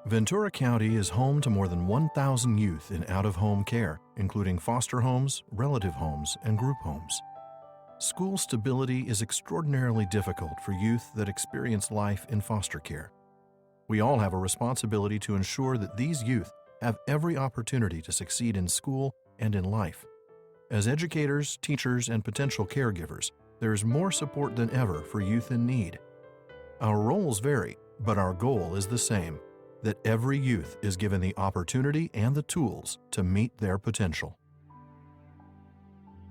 Ventura County is home to more than 1,000 youth in out-of-home care, including foster homes, relative homes, and group homes. School stability is extraordinarily difficult for youth that experience life in foster care. We all have a responsibility to ensure that these youth have every opportunity to succeed in school and in life. As educators, teachers, and potential caregivers, there is more support than ever for youth in need. Our roles vary, but our goal is the same: that every youth is given the opportunity and the tools to meet their potential.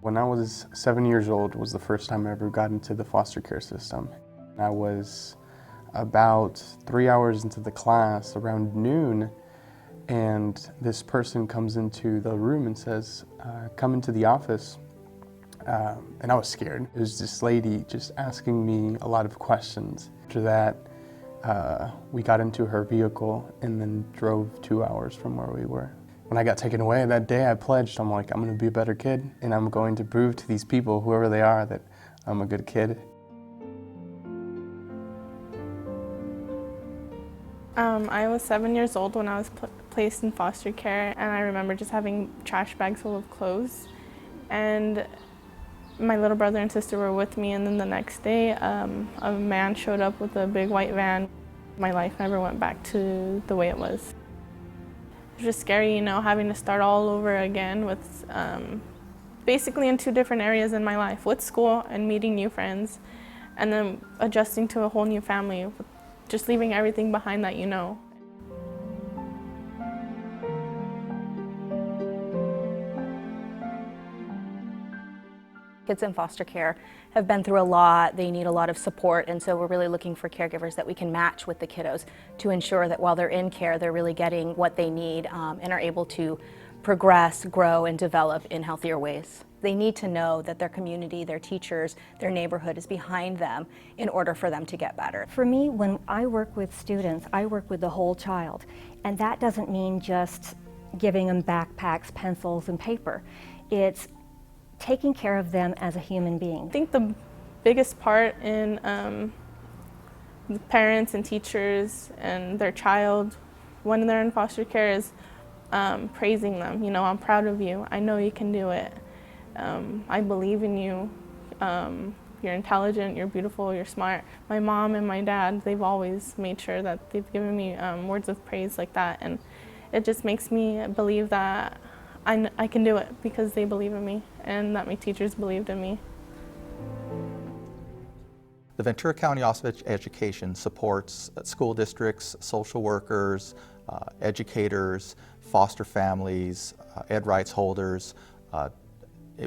When I was 7 years old was the first time I ever got into the foster care system. I was about 3 hours into the class around noon, and this person comes into the room and says, come into the office. And I was scared. It was this lady just asking me a lot of questions. After that, we got into her vehicle and then drove 2 hours from where we were. When I got taken away that day, I pledged, I'm like, I'm gonna be a better kid, and I'm going to prove to these people, whoever they are, that I'm a good kid. I was 7 years old when I was placed in foster care, and I remember just having trash bags full of clothes. And my little brother and sister were with me, and then the next day, a man showed up with a big white van. My life never went back to the way it was. It was just scary, you know, having to start all over again with basically in two different areas in my life, with school and meeting new friends, and then adjusting to a whole new family, just leaving everything behind that you know. Kids in foster care have been through a lot, they need a lot of support, and so we're really looking for caregivers that we can match with the kiddos to ensure that while they're in care, they're really getting what they need and are able to progress, grow, and develop in healthier ways. They need to know that their community, their teachers, their neighborhood is behind them in order for them to get better. For me, when I work with students, I work with the whole child, and that doesn't mean just giving them backpacks, pencils, and paper. It's taking care of them as a human being. I think the biggest part in the parents and teachers and their child when they're in foster care is praising them. You know, I'm proud of you. I know you can do it. I believe in you. You're intelligent, you're beautiful, you're smart. My mom and my dad, they've always made sure that they've given me words of praise like that, and it just makes me believe that I can do it because they believe in me and that my teachers believed in me. The Ventura County Office of Education supports school districts, social workers, educators, foster families, ed rights holders,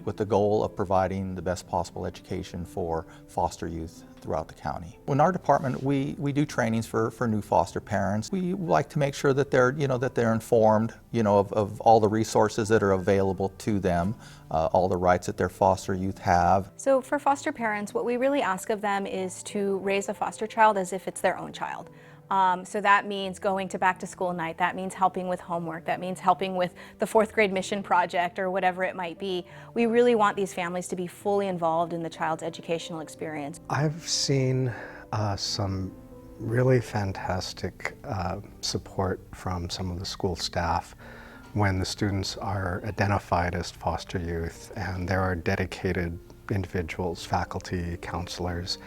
with the goal of providing the best possible education for foster youth throughout the county. In our department, we do trainings for new foster parents. We like to make sure that they're, that they're informed, of all the resources that are available to them, all the rights that their foster youth have. So for foster parents, what we really ask of them is to raise a foster child as if it's their own child. So that means going to back to school night, that means helping with homework, that means helping with the 4th grade mission project or whatever it might be. We really want these families to be fully involved in the child's educational experience. I've seen some really fantastic support from some of the school staff when the students are identified as foster youth, and there are dedicated individuals, faculty, counselors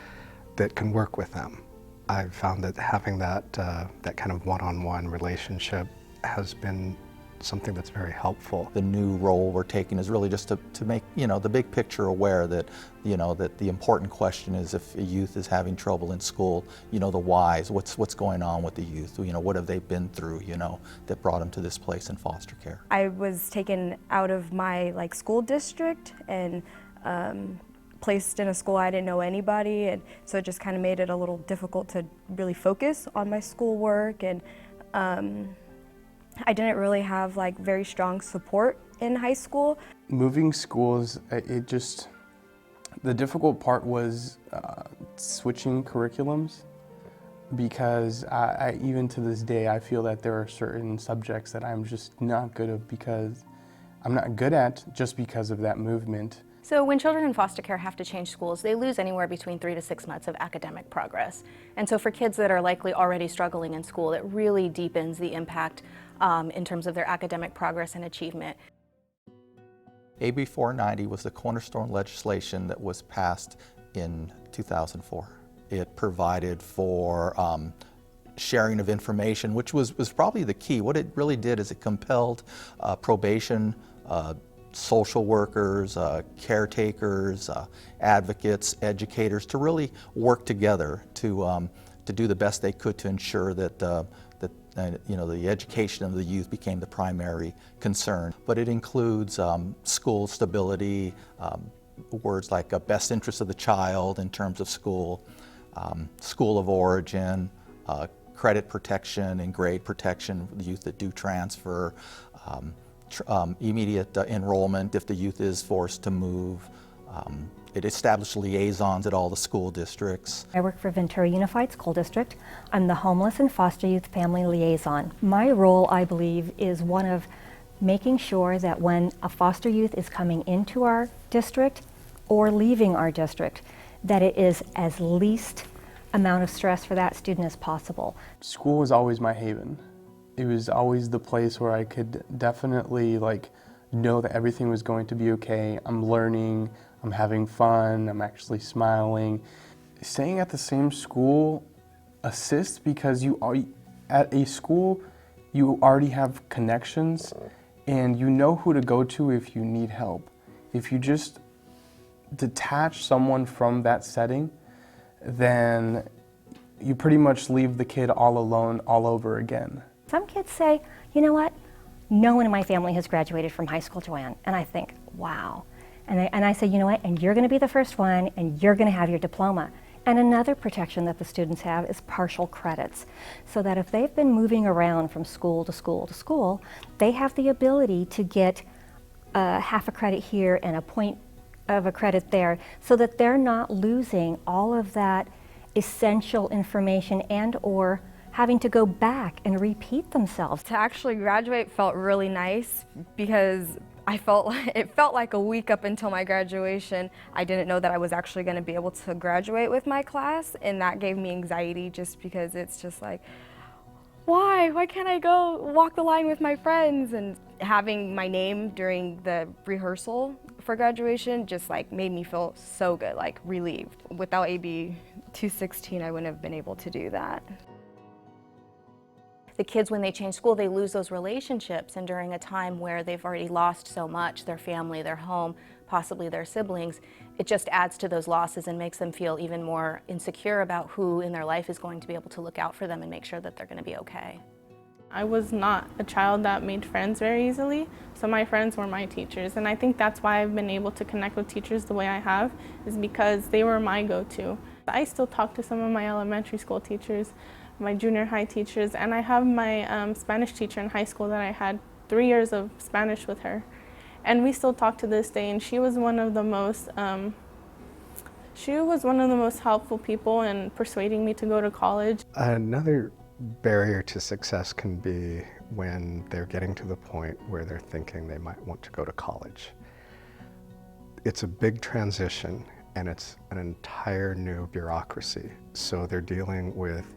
that can work with them. I've found that having that kind of one-on-one relationship has been something that's very helpful. The new role we're taking is really just to make, the big picture aware that, that the important question is if a youth is having trouble in school, the whys, what's going on with the youth, what have they been through, that brought them to this place in foster care. I was taken out of my school district and placed in a school I didn't know anybody, and so it just kind of made it a little difficult to really focus on my schoolwork, and I didn't really have very strong support in high school. Moving schools, the difficult part was switching curriculums, because I even to this day I feel that there are certain subjects that I'm just not good at just because of that movement. So when children in foster care have to change schools, they lose anywhere between 3 to 6 months of academic progress. And so for kids that are likely already struggling in school, it really deepens the impact in terms of their academic progress and achievement. AB 490 was the cornerstone legislation that was passed in 2004. It provided for sharing of information, which was probably the key. What it really did is it compelled probation, social workers, caretakers, advocates, educators to really work together to do the best they could to ensure that the education of the youth became the primary concern. But it includes school stability, words like best interest of the child in terms of school, school of origin, credit protection and grade protection for the youth that do transfer, immediate enrollment if the youth is forced to move. It established liaisons at all the school districts. I work for Ventura Unified School District. I'm the Homeless and Foster Youth Family Liaison. My role, I believe, is one of making sure that when a foster youth is coming into our district or leaving our district, that it is as least amount of stress for that student as possible. School was always my haven. It was always the place where I could definitely know that everything was going to be okay. I'm learning, I'm having fun, I'm actually smiling. Staying at the same school assists because at a school you already have connections and you know who to go to if you need help. If you just detach someone from that setting, then you pretty much leave the kid all alone all over again. Some kids say, you know what, no one in my family has graduated from high school, Joanne. And I think, wow. And I say, you know what, and you're going to be the first one, and you're going to have your diploma. And another protection that the students have is partial credits, so that if they've been moving around from school to school to school, they have the ability to get half a credit here and a point of a credit there, so that they're not losing all of that essential information and or having to go back and repeat themselves. To actually graduate felt really nice because it felt like a week up until my graduation. I didn't know that I was actually going to be able to graduate with my class, and that gave me anxiety just because it's just like, why can't I go walk the line with my friends? And having my name during the rehearsal for graduation just made me feel so good, relieved. Without AB 216, I wouldn't have been able to do that. The kids, when they change school, they lose those relationships, and during a time where they've already lost so much, their family, their home, possibly their siblings, it just adds to those losses and makes them feel even more insecure about who in their life is going to be able to look out for them and make sure that they're going to be okay. I was not a child that made friends very easily, so my friends were my teachers, and I think that's why I've been able to connect with teachers the way I have, is because they were my go-to. I still talk to some of my elementary school teachers, my junior high teachers, and I have my Spanish teacher in high school that I had 3 years of Spanish with her. And we still talk to this day, and she was one of the most helpful people in persuading me to go to college. Another barrier to success can be when they're getting to the point where they're thinking they might want to go to college. It's a big transition, and it's an entire new bureaucracy. So they're dealing with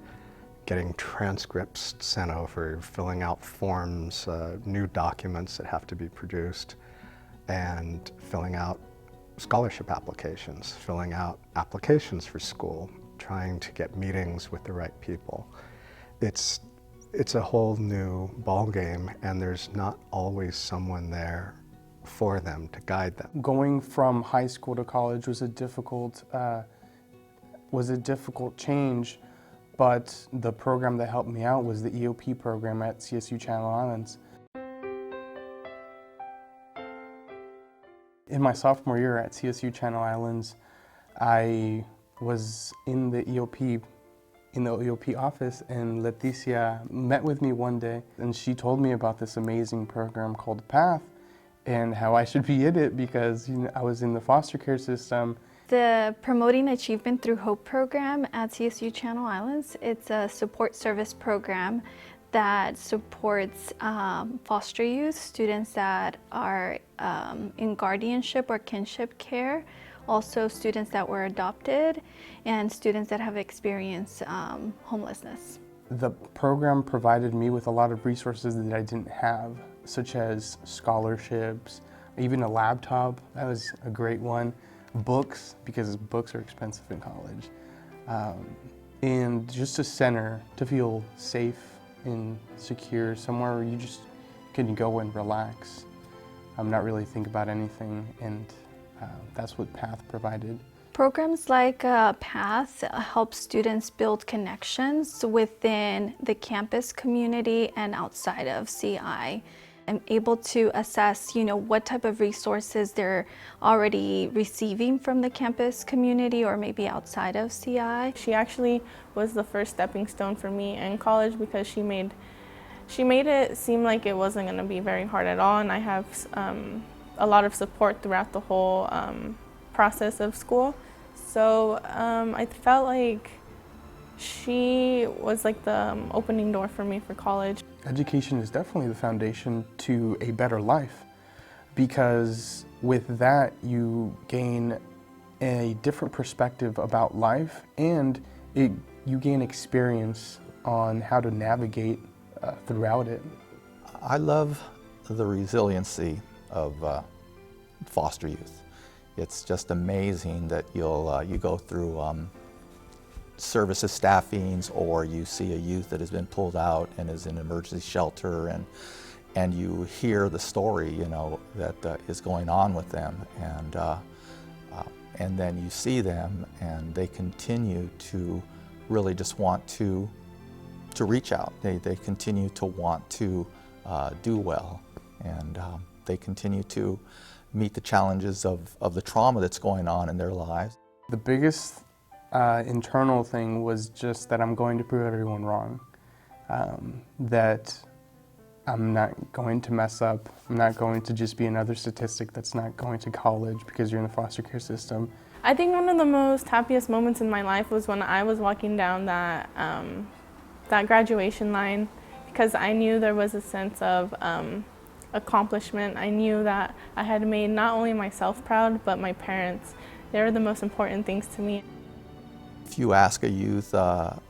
getting transcripts sent over, filling out forms, new documents that have to be produced, and filling out scholarship applications, filling out applications for school, trying to get meetings with the right people. It's a whole new ball game, and there's not always someone there for them to guide them. Going from high school to college was a difficult change, but the program that helped me out was the EOP program at CSU Channel Islands. In my sophomore year at CSU Channel Islands, I was in the EOP office, and Leticia met with me one day, and she told me about this amazing program called PATH and how I should be in it because I was in the foster care system. The Promoting Achievement Through Hope program at CSU Channel Islands, it's a support service program that supports foster youth, students that are in guardianship or kinship care, also students that were adopted, and students that have experienced homelessness. The program provided me with a lot of resources that I didn't have, such as scholarships, even a laptop. That was a great one. Books, because books are expensive in college. And just a center to feel safe and secure, somewhere where you just can go and relax, not really think about anything, and that's what PATH provided. Programs like PATH help students build connections within the campus community and outside of CI. I'm able to assess, what type of resources they're already receiving from the campus community or maybe outside of CI. She actually was the first stepping stone for me in college because she made it seem like it wasn't going to be very hard at all, and I have a lot of support throughout the whole process of school. So I felt like she was like the opening door for me for college. Education is definitely the foundation to a better life, because with that you gain a different perspective about life, and you gain experience on how to navigate throughout it. I love the resiliency of foster youth. It's just amazing that you go through services staffings, or you see a youth that has been pulled out and is in an emergency shelter, and you hear the story, that is going on with them, and then you see them, and they continue to really just want to reach out. They continue to want to do well, and they continue to meet the challenges of the trauma that's going on in their lives. The biggest internal thing was just that I'm going to prove everyone wrong, that I'm not going to mess up, I'm not going to just be another statistic that's not going to college because you're in the foster care system. I think one of the most happiest moments in my life was when I was walking down that graduation line, because I knew there was a sense of accomplishment. I knew that I had made not only myself proud, but my parents. They were the most important things to me. If you ask a youth,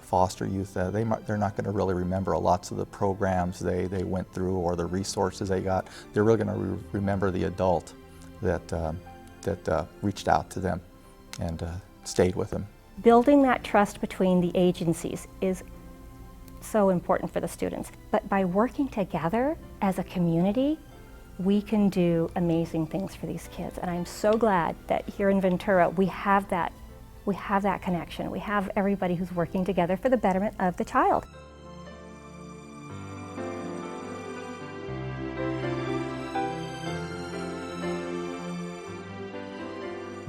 foster youth, they're not going to really remember lots of the programs they went through or the resources they got. They're really going to remember the adult that reached out to them and stayed with them. Building that trust between the agencies is so important for the students. But by working together as a community, we can do amazing things for these kids. And I'm so glad that here in Ventura, we have that connection. We have everybody who's working together for the betterment of the child.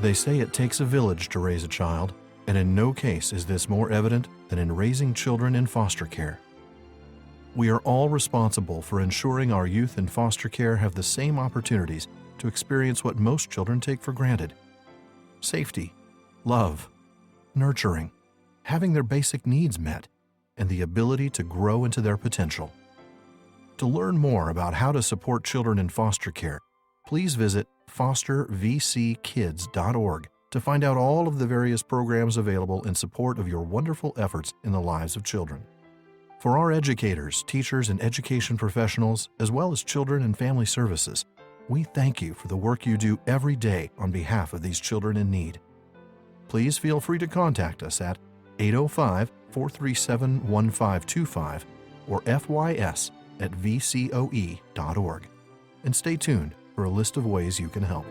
They say it takes a village to raise a child, and in no case is this more evident than in raising children in foster care. We are all responsible for ensuring our youth in foster care have the same opportunities to experience what most children take for granted: safety, love, nurturing, having their basic needs met, and the ability to grow into their potential. To learn more about how to support children in foster care, please visit fostervckids.org to find out all of the various programs available in support of your wonderful efforts in the lives of children. For our educators, teachers, and education professionals, as well as children and family services, we thank you for the work you do every day on behalf of these children in need. Please feel free to contact us at 805-437-1525 or fys@vcoe.org. And stay tuned for a list of ways you can help.